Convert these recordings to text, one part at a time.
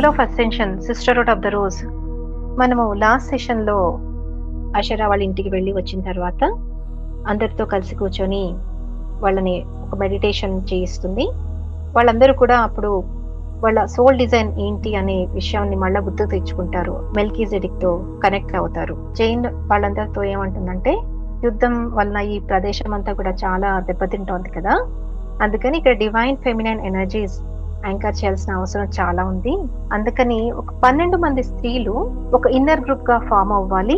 School of ascension sisterhood of the rose. మనము last సెషన్లో అషరా వాళ్ళ ఇంటికి వెళ్ళి వచ్చిన తర్వాత అందరితో కలిసి కూర్చొని వాళ్ళని ఒక మెడిటేషన్ చేయిస్తుంది. వాళ్ళందరూ కూడా అప్పుడు వాళ్ళ సోల్ డిజైన్ ఏంటి అనే విషయాన్ని మళ్ళీ గుర్తు తెచ్చుకుంటారు. మెల్కీజెడిక్ తో కనెక్ట్ అవుతారు. జైన్ వాళ్ళందరితో ఏమంటుందంటే, యుద్ధం వలన ఈ ప్రదేశం అంతా కూడా చాలా దెబ్బతింటోంది కదా, అందుకని ఇక్కడ డివైన్ ఫెమినైన్ ఎనర్జీస్ యాంకర్ చేయాల్సిన అవసరం చాలా ఉంది. అందుకని ఒక 12 మంది స్త్రీలు ఒక ఇన్నర్ గ్రూప్ గా ఫామ్ అవ్వాలి.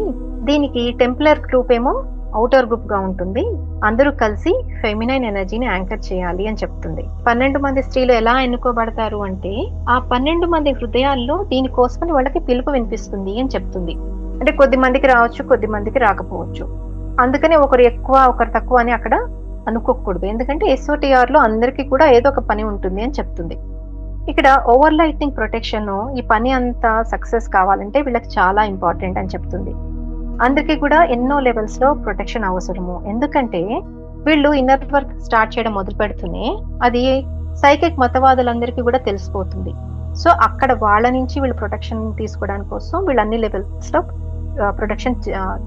దీనికి టెంప్లర్ గ్రూప్ ఏమో అవుటర్ గ్రూప్ గా ఉంటుంది. అందరూ కలిసి ఫెమినైన్ ఎనర్జీని యాంకర్ చేయాలి అని చెప్తుంది. 12 మంది స్త్రీలు ఎలా ఎన్నుకోబడతారు అంటే, ఆ 12 మంది హృదయాల్లో దీనికోసమని వాళ్ళకి పిలుపు వినిపిస్తుంది అని చెప్తుంది. అంటే కొద్ది మందికి రావచ్చు, కొద్ది మందికి రాకపోవచ్చు. అందుకనే ఒకరు ఎక్కువ ఒకరు తక్కువ అని అక్కడ అనుకోకూడదు. ఎందుకంటే SOTR లో అందరికీ కూడా ఏదో ఒక పని ఉంటుంది అని చెప్తుంది. ఇక్కడ ఓవర్ లైటింగ్ ప్రొటెక్షన్, ఈ పని అంతా సక్సెస్ కావాలంటే వీళ్ళకి చాలా ఇంపార్టెంట్ అని చెప్తుంది. అందరికీ కూడా ఎన్నో లెవెల్స్ లో ప్రొటెక్షన్ అవసరము. ఎందుకంటే వీళ్ళు ఇన్నర్ వర్క్ స్టార్ట్ చేయడం మొదలు పెడుతూనే అది సైకిక్ మతవాదులందరికీ కూడా తెలిసిపోతుంది. సో అక్కడ వాళ్ళ నుంచి వీళ్ళు ప్రొటెక్షన్ తీసుకోవడానికి కోసం వీళ్ళు అన్ని లెవెల్స్ లో ప్రొటెక్షన్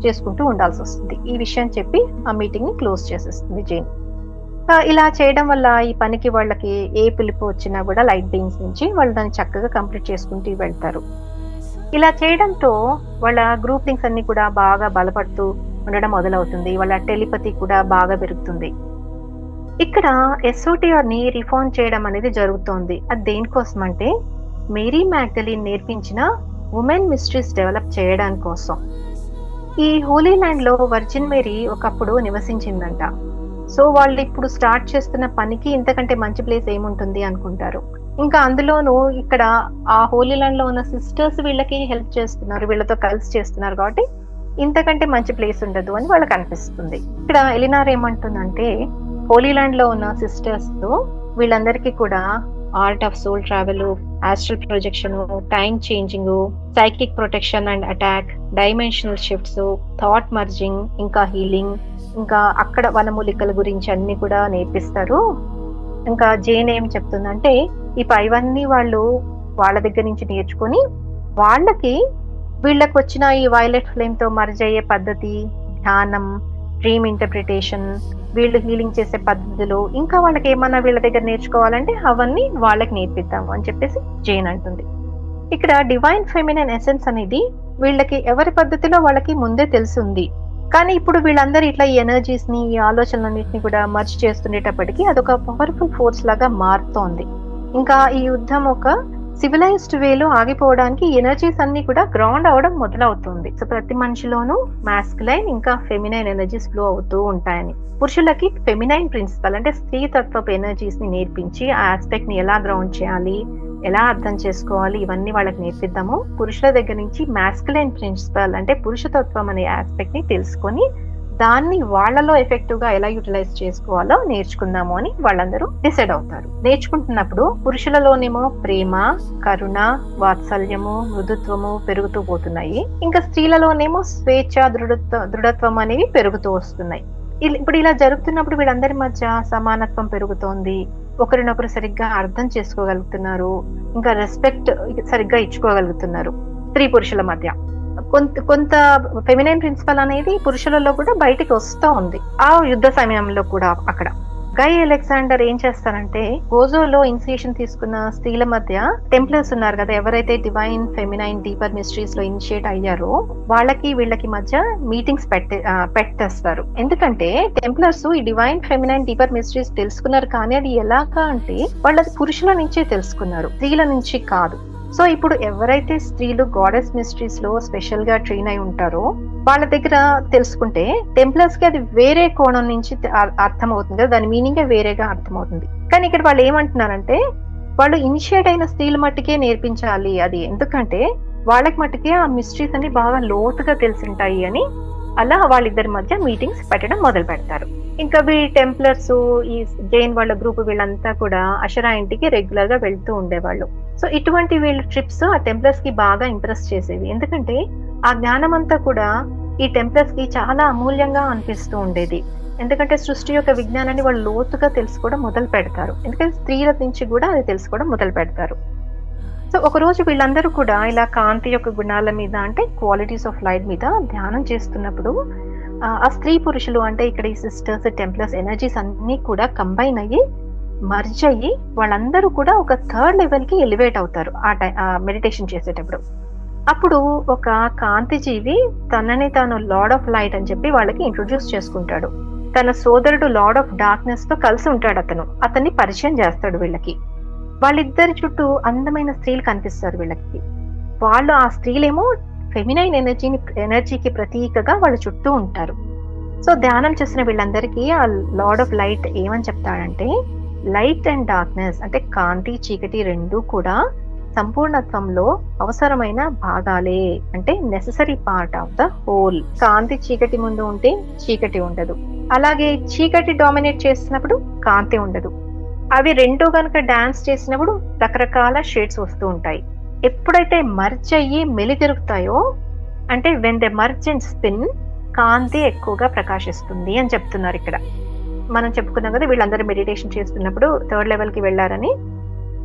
చేసుకుంటూ ఉండాల్సి వస్తుంది. ఈ విషయం చెప్పి ఆ మీటింగ్ ని క్లోజ్ చేసేస్తుంది జైన్. ఇలా చేయడం వల్ల ఈ పనికి వాళ్ళకి ఏ పిలుపు వచ్చినా కూడా లైట్ బీయింగ్స్ నుంచి వాళ్ళు దాన్ని చక్కగా కంప్లీట్ చేసుకుంటూ వెళ్తారు. ఇలా చేయడంతో వాళ్ళ గ్రూప్ లింక్స్ అన్ని కూడా బాగా బలపడుతూ ఉండడం మొదలవుతుంది. వాళ్ళ టెలిపతి కూడా బాగా పెరుగుతుంది. ఇక్కడ SOTR ని రిఫార్మ్ చేయడం అనేది జరుగుతోంది. అది దేనికోసం అంటే, మేరీ మ్యాగ్డలిన్ నేర్పించిన ఉమెన్ మిస్ట్రీస్ డెవలప్ చేయడానికి కోసం. ఈ హోలీ ల్యాండ్ లో వర్జిన్ మేరీ ఒకప్పుడు నివసించిందంట. సో వాళ్ళు ఇప్పుడు స్టార్ట్ చేస్తున్న పనికి ఇంతకంటే మంచి ప్లేస్ ఏముంటుంది అనుకుంటారు. ఇంకా అందులోనూ ఇక్కడ ఆ హోలీ ల్యాండ్ లో ఉన్న సిస్టర్స్ వీళ్ళకి హెల్ప్ చేస్తున్నారు, వీళ్ళతో కలిసి చేస్తున్నారు కాబట్టి ఇంతకంటే మంచి ప్లేస్ ఉండదు అని వాళ్ళకి అనిపిస్తుంది. ఇక్కడ ఎలినార్ ఏమంటుందంటే, హోలీ ల్యాండ్ లో ఉన్న సిస్టర్స్ తో వీళ్ళందరికీ కూడా art of soul travel, astral projection, time changing, psychic protection and attack, dimensional shifts, thought merging, ఇంకా హీలింగ్, ఇంకా అక్కడ వనమూలికల గురించి అన్ని కూడా నేర్పిస్తారు. ఇంకా జైన్ ఏం చెప్తుందంటే, ఈ పైవన్నీ వాళ్ళు వాళ్ళ దగ్గర నుంచి నేర్చుకొని వీళ్ళకి వచ్చిన ఈ వైలెట్ ఫ్లేమ్ తో మర్జ్ అయ్యే పద్ధతి, ధ్యానం, డ్రీమ్ ఇంటర్ప్రిటేషన్, వీళ్ళు హీలింగ్ చేసే పద్ధతులు, ఇంకా వాళ్ళకి ఏమన్నా వీళ్ళ దగ్గర నేర్చుకోవాలంటే అవన్నీ వాళ్ళకి నేర్పిద్దాము అని చెప్పేసి జైన్ అంటుంది. ఇక్కడ డివైన్ ఫెమినైన్ ఎసెన్స్ అనేది వీళ్ళకి ఎవరి పద్ధతిలో వాళ్ళకి ముందే తెలిసింది. కానీ ఇప్పుడు వీళ్ళందరూ ఇట్లా ఈ ఎనర్జీస్ ని, ఈ ఆలోచనలన్నింటినీ కూడా మర్జ్ చేస్తుండేటప్పటికీ అదొక పవర్ఫుల్ ఫోర్స్ లాగా మారుతోంది. ఇంకా ఈ యుద్ధం ఒక సివిలైజ్డ్ వేలో ఆగిపోవడానికి ఎనర్జీస్ అన్ని కూడా గ్రౌండ్ అవడం మొదలవుతుంది. సో ప్రతి మనిషిలోనూ మాస్కులైన్ ఇంకా ఫెమినైన్ ఎనర్జీస్ ఫ్లో అవుతూ ఉంటాయని. పురుషులకి ఫెమినైన్ ప్రిన్సిపల్ అంటే స్త్రీ తత్వపు ఎనర్జీస్ ని నేర్పించి ఆ ఆస్పెక్ట్ ని ఎలా గ్రౌండ్ చేయాలి, ఎలా అర్థం చేసుకోవాలి, ఇవన్నీ వాళ్ళకి నేర్పిద్దాము. పురుషుల దగ్గర నుంచి మాస్కులైన్ ప్రిన్సిపల్ అంటే పురుషతత్వం అనే ఆస్పెక్ట్ ని తెలుసుకొని దాన్ని వాళ్ళలో ఎఫెక్టివ్ గా ఎలా యూటిలైజ్ చేసుకోవాలో నేర్చుకుందాము అని వాళ్ళందరూ డిసైడ్ అవుతారు. నేర్చుకుంటున్నప్పుడు పురుషులలోనేమో ప్రేమ, కరుణ, వాత్సల్యము, మృదుత్వము పెరుగుతూ పోతున్నాయి. ఇంకా స్త్రీలలోనేమో స్వేచ్ఛ, దృఢత్వం అనేవి పెరుగుతూ వస్తున్నాయి. ఇప్పుడు ఇలా జరుగుతున్నప్పుడు వీళ్ళందరి మధ్య సమానత్వం పెరుగుతోంది. ఒకరినొకరు సరిగ్గా అర్థం చేసుకోగలుగుతున్నారు. ఇంకా రెస్పెక్ట్ సరిగ్గా ఇచ్చుకోగలుగుతున్నారు స్త్రీ పురుషుల మధ్య. కొంత ఫెమినైన్ ప్రిన్సిపల్ అనేది పురుషులలో కూడా బయటికి వస్తూ ఉంది ఆ యుద్ధ సమయంలో కూడా. అక్కడ గై అలెగ్జాండర్ ఏం చేస్తారంటే, గోజోలో ఇనిషియేషన్ తీసుకున్న స్త్రీల మధ్య టెంప్లర్స్ ఉన్నారు కదా, ఎవరైతే డివైన్ ఫెమినైన్ డీపర్ మిస్టరీస్ లో ఇనిషియేట్ అయ్యారో వాళ్ళకి వీళ్ళకి మధ్య మీటింగ్స్ పెట్టేస్తారు. ఎందుకంటే టెంప్లర్స్ ఈ డివైన్ ఫెమినైన్ డీపర్ మిస్టరీస్ తెలుసుకున్నారు, కానీ అది ఎలాగా అంటే వాళ్ళది పురుషుల నుంచే తెలుసుకున్నారు, స్త్రీల నుంచి కాదు. సో ఇప్పుడు ఎవరైతే స్త్రీలు గాడెస్ మిస్టరీస్ లో స్పెషల్ గా ట్రైన్ అయి ఉంటారో వాళ్ళ దగ్గర తెలుసుకుంటే టెంప్లర్స్ కి అది వేరే కోణం నుంచి అర్థమవుతుంది కదా, దాని మీనింగ్ వేరేగా అర్థమవుతుంది. కానీ ఇక్కడ వాళ్ళు ఏమంటున్నారంటే, వాళ్ళు ఇనిషియేట్ అయిన స్త్రీల మట్టుకే నేర్పించాలి అది, ఎందుకంటే వాళ్ళకి మట్టుకే ఆ మిస్టరీస్ అన్ని బాగా లోతుగా తెలిసింటాయి అని. అలా వాళ్ళిద్దరి మధ్య మీటింగ్స్ పెట్టడం మొదలు పెడతారు. ఇంకా టెంప్లర్స్, ఈ జైన్ వాళ్ళ గ్రూప్ వీళ్ళంతా కూడా అషరా ఇంటికి రెగ్యులర్ గా వెళ్తూ ఉండేవాళ్ళు. సో ఇటువంటి వీళ్ళ ట్రిప్స్ ఆ టెంప్లర్స్ కి బాగా ఇంప్రెస్ చేసేవి. ఎందుకంటే ఆ జ్ఞానం అంతా కూడా ఈ టెంప్లర్స్ కి చాలా అమూల్యంగా అనిపిస్తూ ఉండేది. ఎందుకంటే సృష్టి యొక్క విజ్ఞానాన్ని వాళ్ళు లోతుగా తెలుసుకోవడం మొదలు పెడతారు. ఎందుకంటే స్త్రీల నుంచి కూడా అది తెలుసుకోవడం మొదలు పెడతారు. సో ఒకరోజు వీళ్ళందరూ కూడా ఇలా కాంతి యొక్క గుణాల మీద అంటే క్వాలిటీస్ ఆఫ్ లైట్ మీద ధ్యానం చేస్తున్నప్పుడు ఆ స్త్రీ పురుషులు అంటే ఇక్కడ ఈ సిస్టర్స్ టెంప్లర్స్ ఎనర్జీస్ అన్ని కూడా కంబైన్ అయ్యి మర్జ్ అయ్యి వాళ్ళందరూ కూడా ఒక థర్డ్ లెవెల్ కి ఎలివేట్ అవుతారు ఆ మెడిటేషన్ చేసేటప్పుడు. అప్పుడు ఒక కాంతి జీవి తనని తాను లార్డ్ ఆఫ్ లైట్ అని చెప్పి వాళ్ళకి ఇంట్రొడ్యూస్ చేసుకుంటాడు. తన సోదరుడు లార్డ్ ఆఫ్ డార్క్నెస్ తో కలిసి ఉంటాడు. అతన్ని పరిచయం చేస్తాడు వీళ్ళకి. వాళ్ళిద్దరి చుట్టూ అందమైన స్త్రీలు కనిపిస్తారు వీళ్ళకి. వాళ్ళు ఆ స్త్రీలేమో ఫెమినైన్ ఎనర్జీకి ప్రతీకగా వాళ్ళ చుట్టూ ఉంటారు. సో ధ్యానం చేసిన వీళ్ళందరికీ ఆ లార్డ్ ఆఫ్ లైట్ ఏమని చెప్తాడంటే, లైట్ అండ్ డార్క్నెస్ అంటే కాంతి చీకటి రెండూ కూడా సంపూర్ణత్వంలో అవసరమైన భాగాలే, అంటే necessary part of the whole. కాంతి చీకటి ముందు ఉంటే చీకటి ఉండదు, అలాగే చీకటి డామినేట్ చేసినప్పుడు కాంతి ఉండదు. అవి రెండు కనుక డాన్స్ చేసినప్పుడు రకరకాల షేడ్స్ వస్తూ ఉంటాయి. ఎప్పుడైతే మర్జ్ అయ్యి మెలితిరుగుతాయో అంటే when they merge and spin, కాంతి ఎక్కువగా ప్రకాశిస్తుంది అని చెప్తున్నారు ఇక్కడ. మనం చెప్పుకున్నాం కదా, వీళ్ళందరూ మెడిటేషన్ చేస్తున్నప్పుడు థర్డ్ లెవెల్ కి వెళ్ళారని.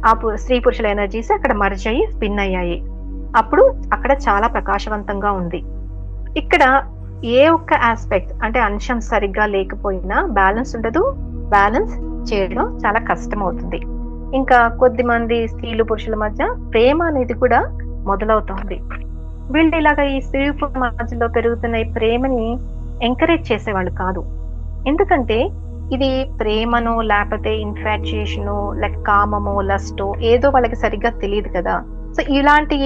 ఆ స్త్రీ పురుషుల ఎనర్జీస్ అక్కడ మర్జ్ అయ్యి స్పిన్ అయ్యాయి. అప్పుడు అక్కడ చాలా ప్రకాశవంతంగా ఉంది. ఇక్కడ ఏ ఒక్క ఆస్పెక్ట్ అంటే అంశం సరిగ్గా లేకపోయినా బ్యాలెన్స్ ఉండదు, బ్యాలెన్స్ చేయడం చాలా కష్టం అవుతుంది. ఇంకా కొద్ది మంది స్త్రీలు పురుషుల మధ్య ప్రేమ అనేది కూడా మొదలవుతుంది. వీళ్ళు ఇలాగ ఈ స్త్రీ పురుషుల మధ్యలో పెరుగుతున్న ఈ ప్రేమని ఎంకరేజ్ చేసేవాళ్ళు కాదు. ఎందుకంటే ఇది ప్రేమను లేకపోతే ఇన్ఫాచ్యుయేషను లేక కామమో లస్టో ఏదో వాళ్ళకి సరిగ్గా తెలియదు కదా. సో ఇలాంటి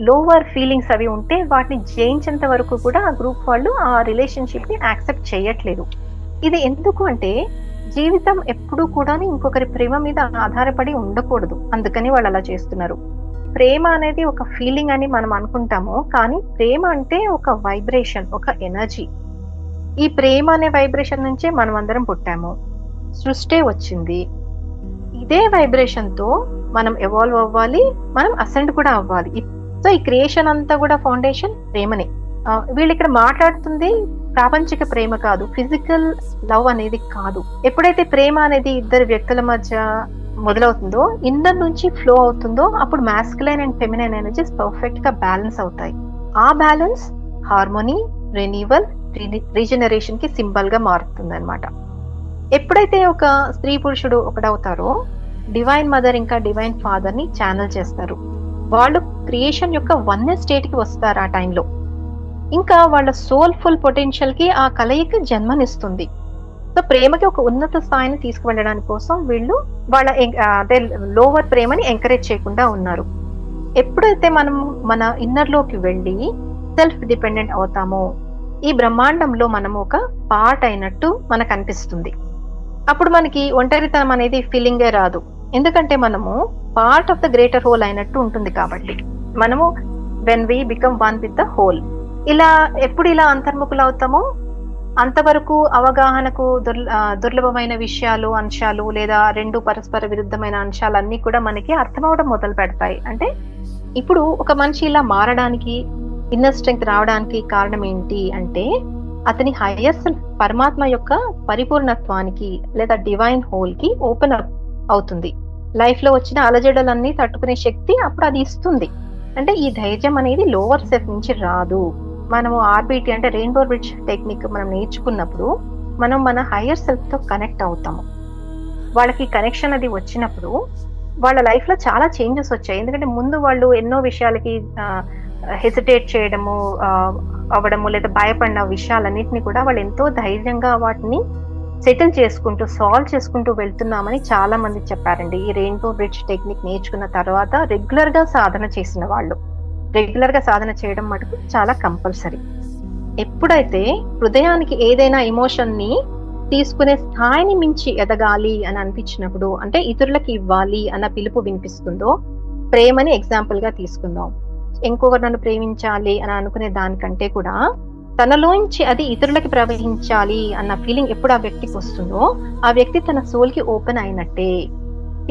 లోవర్ ఫీలింగ్స్ అవి ఉంటే వాటిని జయించేంత వరకు కూడా ఆ గ్రూప్ వాళ్ళు ఆ రిలేషన్షిప్ ని యాక్సెప్ట్ చేయట్లేదు. ఇది ఎందుకు అంటే జీవితం ఎప్పుడూ కూడా ఇంకొకరి ప్రేమ మీద ఆధారపడి ఉండకూడదు, అందుకని వాళ్ళు అలా చేస్తున్నారు. ప్రేమ అనేది ఒక ఫీలింగ్ అని మనం అనుకుంటాము, కానీ ప్రేమ అంటే ఒక వైబ్రేషన్, ఒక ఎనర్జీ. ఈ ప్రేమ అనే వైబ్రేషన్ నుంచే మనం అందరం పుట్టాము, సృష్టి వచ్చింది. ఇదే వైబ్రేషన్ తో మనం ఎవాల్వ్ అవ్వాలి, మనం అసెండ్ కూడా అవ్వాలి. సో ఈ క్రియేషన్ అంతా కూడా ఫౌండేషన్ ప్రేమనే. వీళ్ళు ఇక్కడ మాట్లాడుతుంది ప్రాపంచిక ప్రేమ కాదు, ఫిజికల్ లవ్ అనేది కాదు. ఎప్పుడైతే ప్రేమ అనేది ఇద్దరు వ్యక్తుల మధ్య మొదలవుతుందో, ఇన్నర్ నుంచి ఫ్లో అవుతుందో, అప్పుడు masculine and feminine energies perfect గా బ్యాలెన్స్ అవుతాయి. ఆ బ్యాలెన్స్ హార్మోనీ, రెన్యూవల్, రీజనరేషన్ కి సింబల్ గా మారుతుంది అనమాట. ఎప్పుడైతే ఒక స్త్రీ పురుషుడు ఒకటవుతారో, డివైన్ మదర్ ఇంకా డివైన్ ఫాదర్ ని ఛానల్ చేస్తారు. వాళ్ళు క్రియేషన్ యొక్క వన్నెస్ స్టేట్ కి వస్తారు ఆ టైంలో. ఇంకా వాళ్ళ సోల్ఫుల్ పొటెన్షియల్ కి ఆ కలయిక జన్మనిస్తుంది. సో ప్రేమకి ఒక ఉన్నత స్థాయిని తీసుకువెళ్ళడానికి కోసం వీళ్ళు వాళ్ళ లోవర్ ప్రేమని ఎంకరేజ్ చేయకుండా ఉన్నారు. ఎప్పుడైతే మనం మన ఇన్నర్ లోకి వెళ్ళి సెల్ఫ్ డిపెండెంట్ అవుతామో, ఈ బ్రహ్మాండంలో మనం ఒక పార్ట్ అయినట్టు మనకు అనిపిస్తుంది. అప్పుడు మనకి ఒంటరితనం అనేది ఫీలింగే రాదు, ఎందుకంటే మనము part of the greater whole అయినట్టు ఉంటుంది. కాబట్టి మనము when we become one with the whole, ఎప్పుడు ఇలా అంతర్ముఖులు అవుతామో అంతవరకు అవగాహనకు దుర్లభమైన విషయాలు, అంశాలు లేదా రెండు పరస్పర విరుద్ధమైన అంశాలన్నీ కూడా మనకి అర్థమవడం మొదలు పెడతాయి. అంటే ఇప్పుడు ఒక మనిషి ఇలా మారడానికి, ఇన్నర్ స్ట్రెంగ్త్ రావడానికి కారణం ఏంటి అంటే, అతని హయ్యర్ సెల్ఫ్ పరమాత్మ యొక్క పరిపూర్ణత్వానికి లేదా డివైన్ హోల్ కి ఓపెన్ అప్ అవుతుంది. లైఫ్ లో వచ్చిన అలజడలన్నీ తట్టుకునే శక్తి అప్పుడు అది ఇస్తుంది. అంటే ఈ ధైర్యం అనేది లోవర్ సెల్ఫ్ నుంచి రాదు. మనము ఆర్బిటి అంటే రెయిన్బో బ్రిడ్జ్ టెక్నిక్ మనం నేర్చుకున్నప్పుడు మనం మన హయ్యర్ సెల్ఫ్ తో కనెక్ట్ అవుతాము. వాళ్ళకి కనెక్షన్ అది వచ్చినప్పుడు వాళ్ళ లైఫ్ లో చాలా చేంజెస్ వచ్చాయి. ఎందుకంటే ముందు వాళ్ళు ఎన్నో విషయాలకి హెసిటేట్ చేయడము అవ్వడము లేదా భయపడిన విషయాలన్నింటినీ కూడా వాళ్ళు ఎంతో ధైర్యంగా వాటిని సెటిల్ చేసుకుంటూ సాల్వ్ చేసుకుంటూ వెళ్తున్నామని చాలా మంది చెప్పారండి. ఈ రెయిన్బో బ్రిడ్జ్ టెక్నిక్ నేర్చుకున్న తర్వాత రెగ్యులర్ గా సాధన చేసిన వాళ్ళు, రెగ్యులర్ గా సాధన చేయడం మటుకు చాలా కంపల్సరీ. ఎప్పుడైతే హృదయానికి ఏదైనా ఎమోషన్ ని తీసుకునే స్థాయిని మించి ఎదగాలి అని అనిపించినప్పుడు, అంటే ఇతరులకు ఇవ్వాలి అన్న పిలుపు వినిపిస్తుందో, ప్రేమని ఎగ్జాంపుల్ గా తీసుకుందాం. ఇంకొకరు నన్ను ప్రేమించాలి అని అనుకునే దానికంటే కూడా తనలోంచి అది ఇతరులకి ప్రవహించాలి అన్న ఫీలింగ్ ఎప్పుడు ఆ వ్యక్తికి వస్తుందో, ఆ వ్యక్తి తన సోల్ కి ఓపెన్ అయినట్టే.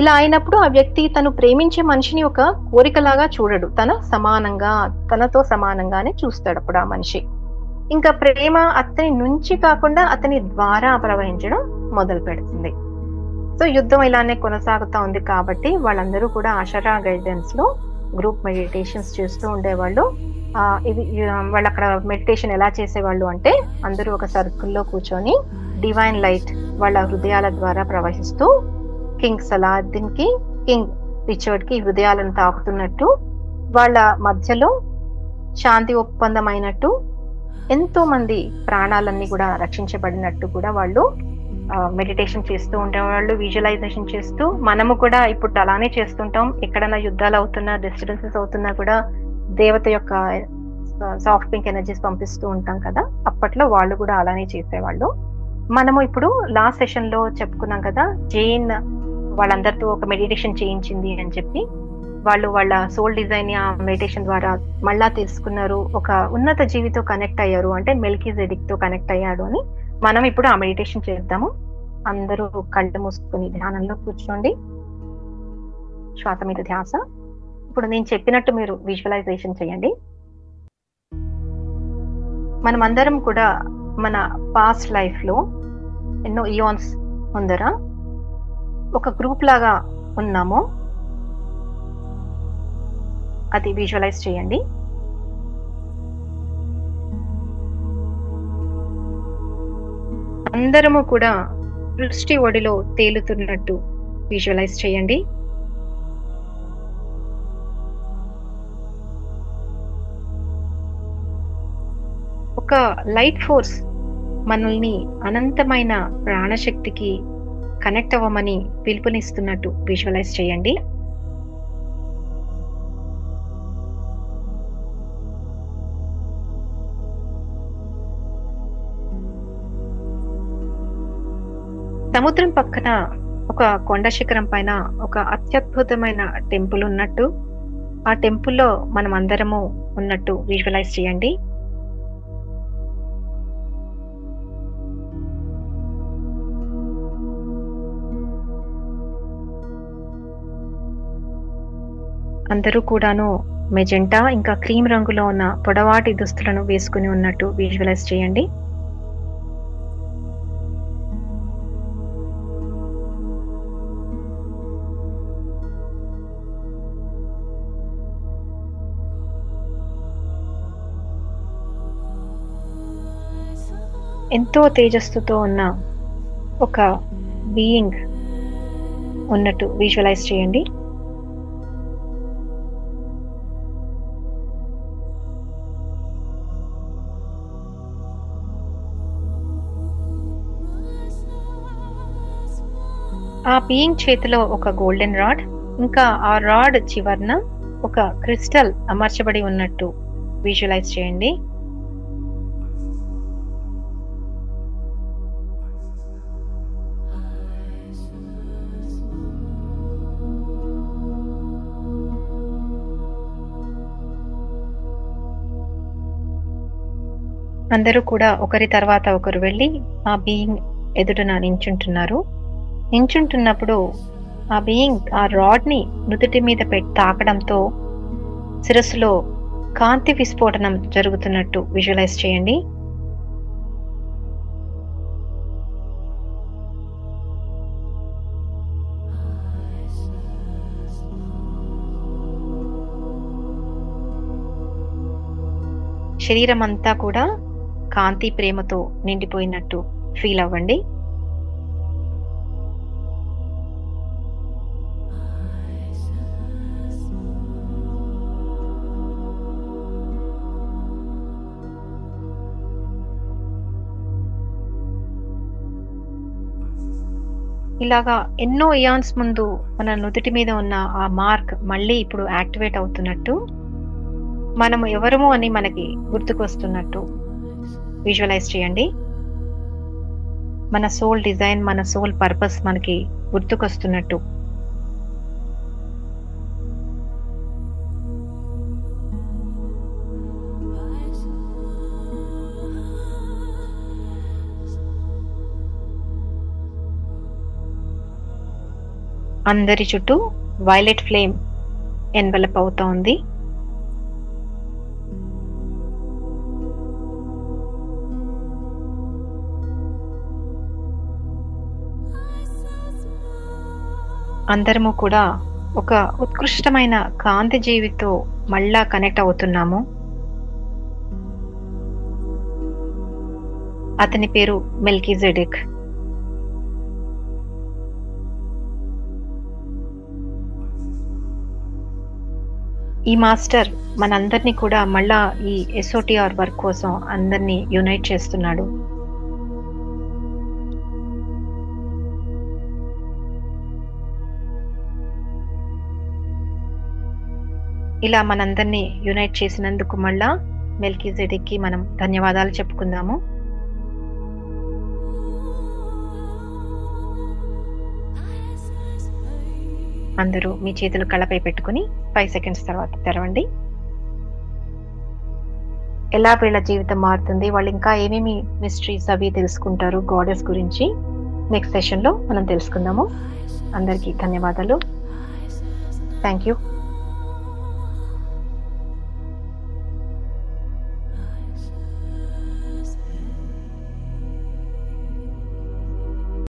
ఇలా అయినప్పుడు ఆ వ్యక్తి తను ప్రేమించే మనిషిని ఒక కోరికలాగా చూడడు, తనతో సమానంగానే చూస్తాడు అప్పుడు ఆ మనిషి. ఇంకా ప్రేమ అతని నుంచి కాకుండా అతని ద్వారా ప్రవహించడం మొదలు పెడుతుంది. సో యుద్ధం ఇలానే కొనసాగుతా ఉంది. కాబట్టి వాళ్ళందరూ కూడా ఆశరా గైడెన్స్ లో గ్రూప్ మెడిటేషన్స్ చేస్తూ ఉండేవాళ్ళు. ఇది వాళ్ళు అక్కడ మెడిటేషన్ ఎలా చేసేవాళ్ళు అంటే, అందరూ ఒక సర్కిల్‌లో కూర్చొని డివైన్ లైట్ వాళ్ళ హృదయాల ద్వారా ప్రవహిస్తూ కింగ్ సలాద్దీన్‌కి, కింగ్ రిచర్డ్‌కి హృదయాలను తాకుతున్నట్టు, వాళ్ళ మధ్యలో శాంతి ఒప్పందం అయినట్టు, ఎంతో మంది ప్రాణాలన్నీ కూడా రక్షించబడినట్టు కూడా వాళ్ళు మెడిటేషన్ చేస్తూ ఉండేవాళ్ళు, విజువలైజేషన్ చేస్తూ. మనము కూడా ఇప్పుడు అలానే చేస్తుంటాం. ఎక్కడైనా యుద్ధాలు అవుతున్నా, డిస్టర్బెన్సెస్ అవుతున్నా కూడా దేవత యొక్క సాఫ్ట్ పింక్ ఎనర్జీస్ పంపిస్తూ ఉంటాం కదా. అప్పట్లో వాళ్ళు కూడా అలానే చేసేవాళ్ళు. మనము ఇప్పుడు లాస్ట్ సెషన్ లో చెప్పుకున్నాం కదా, జైన్ వాళ్ళందరితో ఒక మెడిటేషన్ చేయించింది అని చెప్పి. వాళ్ళు వాళ్ళ సోల్ డిజైన్ ఆ మెడిటేషన్ ద్వారా మళ్ళా తెలుసుకున్నారు, ఒక ఉన్నత జీవితో కనెక్ట్ అయ్యారు, అంటే మెల్కీజెడిక్ తో కనెక్ట్ అయ్యాడు అని. మనం ఇప్పుడు ఆ మెడిటేషన్ చేద్దాము. అందరూ కళ్ళు మూసుకుని ధ్యానంలో కూర్చోండి. శ్వాస మీద ధ్యాస. ఇప్పుడు నేను చెప్పినట్టు మీరు విజువలైజేషన్ చేయండి. మనమందరం కూడా మన పాస్ట్ లైఫ్ లో ఎన్నో ఇయాన్స్ ముందర ఒక గ్రూప్ లాగా ఉన్నాము. అది విజువలైజ్ చేయండి. అందరము కూడా సృష్టి ఒడిలో తేలుతున్నట్టు విజువలైజ్ చేయండి. ఒక లైట్ ఫోర్స్ మనల్ని అనంతమైన ప్రాణశక్తికి కనెక్ట్ అవ్వమని పిలుపునిస్తున్నట్టు విజువలైజ్ చేయండి. సముద్రం పక్కన ఒక కొండ శిఖరం పైన ఒక అత్యద్భుతమైన టెంపుల్ ఉన్నట్టు, ఆ టెంపుల్లో మనం అందరము ఉన్నట్టు విజువలైజ్ చేయండి. అందరూ కూడాను మెజెంటా ఇంకా క్రీమ్ రంగులో ఉన్న పొడవాటి దుస్తులను వేసుకుని ఉన్నట్టు విజువలైజ్ చేయండి. ఎంతో తేజస్సుతో ఉన్న ఒక బీయింగ్ ఉన్నట్టు విజువలైజ్ చేయండి. ఆ బీయింగ్ చేతిలో ఒక గోల్డెన్ రాడ్, ఇంకా ఆ రాడ్ చివరన ఒక క్రిస్టల్ అమర్చబడి ఉన్నట్టు విజువలైజ్ చేయండి. అందరూ కూడా ఒకరి తర్వాత ఒకరు వెళ్ళి ఆ బీయింగ్ ఎదుటన నించుంటున్నారు. నించుంటున్నప్పుడు ఆ బీయింగ్ ఆ రాడ్ ని నుదుటి మీద తాకడంతో శిరస్సులో కాంతి విస్ఫోటనం జరుగుతున్నట్టు విజువలైజ్ చేయండి. శరీరం అంతా కూడా కాంతి ప్రేమతో నిండిపోయినట్టు ఫీల్ అవ్వండి. ఇలాగా ఎన్నో ఇయాన్స్ ముందు మన నుదుటి మీద ఉన్న ఆ మార్క్ మళ్ళీ ఇప్పుడు యాక్టివేట్ అవుతున్నట్టు, మనము ఎవరము అని మనకి గుర్తుకొస్తున్నట్టు విజువలైజ్ చేయండి. మన సోల్ డిజైన్, మన సోల్ పర్పస్ మనకి గుర్తుకొస్తున్నట్టు. అందరి చుట్టూ వైలెట్ ఫ్లేమ్ ఎన్వలప్ అవుతా ఉంది. అందరము కూడా ఒక ఉత్కృష్టమైన కాంతి జీవితో మళ్ళా కనెక్ట్ అవుతున్నాము. అతని పేరు మెల్కీజెడెక్. ఈ మాస్టర్ మనందరినీ కూడా మళ్ళా ఈ ఎస్ఓటిఆర్ వర్క్ కోసం అందరినీ యునైట్ చేస్తున్నాడు. ఇలా మనందరినీ యునైట్ చేసినందుకు మళ్ళా మెల్కీజెడెక్కి మనం ధన్యవాదాలు చెప్పుకుందాము. అందరూ మీ చేతులు కళ్ళపై పెట్టుకుని 5 సెకండ్స్ తర్వాత తెరవండి. ఎలా వీళ్ళ జీవితం మారుతుంది, వాళ్ళు ఇంకా ఏమేమి మిస్టరీస్ అవి తెలుసుకుంటారు గాడెస్ గురించి నెక్స్ట్ సెషన్లో మనం తెలుసుకుందాము. అందరికీ ధన్యవాదాలు. Thank you.